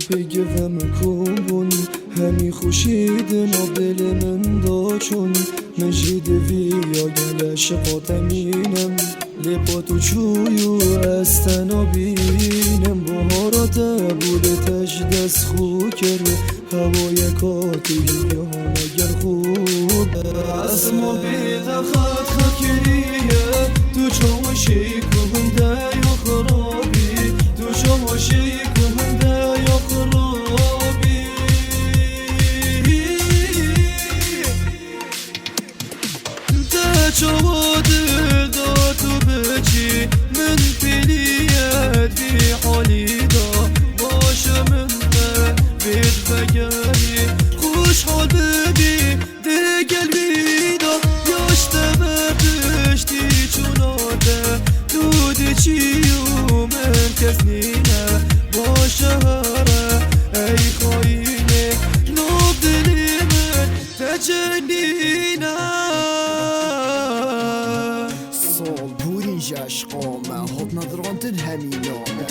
بگم کن همی خوشیدن و دل من دا چون مجید ویا گلش قاتمینم لپا تو چویو استنا بینم بهارات بولتش دست خو کرد هوای کاتی یا مگر خوب اسما بیده خط خکریه تو چوشی کنده یا خرابی تو چوشی کنده یا خرابی ده چوا دل دا تو بچی من پیلیت بی حالی دا باشه من بید بگری خوشحال ببی ده قلبی دا یاشته بپشتی چوناته دودی چیو من کس نینه باشه هره ای خواهینه ناب دلی من تجنینه صابورین جشقامه هاد ندران دل همینامه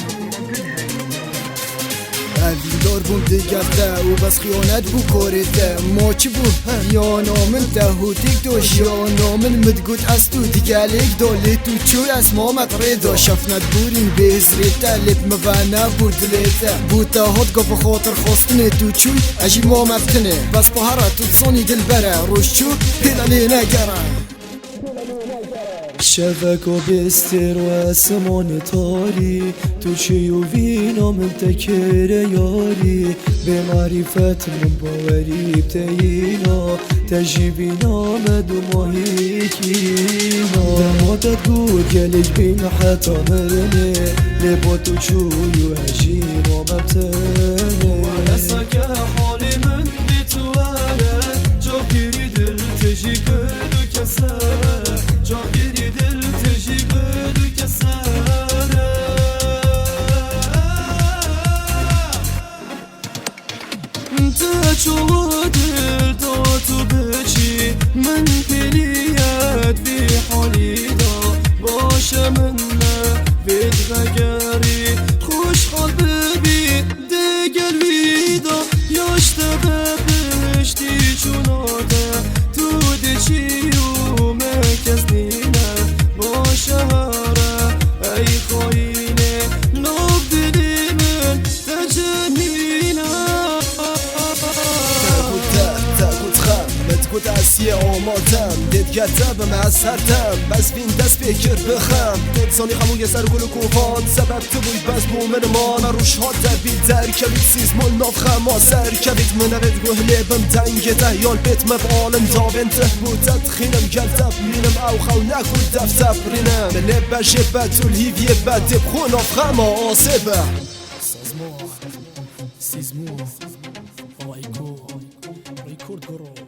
اویدار بون دگفته و بس خیانت بو کارته ما چی بو یا نامن دهو تیک داش یا نامن مدگود از تو دیگه لیک دالی تو چوی از مامت ریدا شفنت بورین بیزریته لیت مبنه بود لیته بوتا هاد گفت خاطر خواستنه تو چوی اجی مامتنه بس بهاره تو تصانی دل بره روش چو پیلالی نگره شفک و بستر و اسمان تاری تو چیو وینا من تکر یاری به معرفت من باوری بتینا تجیبی نامد و ماهی کینا دماتت گود گلج بین حتی مرنه لبا تو چویو هجی مامتنه ولسا که حالی من بی تو وره جا گیری دل تجی کدو کسره جا گیری دل تجی کدو کسره تا چوا دل تا تو بچی من پیلیت بی حالی دا باشه من بید غگری خوشحال ببی ده گلوی دا یاشته بپشتی چوناته تو ده چیو مکس نینه باشه هره ای خواهینه ناب دلی من تجنینه متگود اسیه آماتم دید گتبم از سرتم بس بین دست بکر بخم دید زانی خمون یه سر گل کوفان سبب تو بوی بس بومن مانا روش ها دبید در کبید سیزمال ناف خما سر کبید منوید گوه لبم تنگ ده یال بیت مبالم دابن ته بودت خینم گلتب مینم او خو نکود دفتب رینم لبه شبه تو لیویه بده بخون آف خما آسبه سیزمو آیکو ریکورد گروه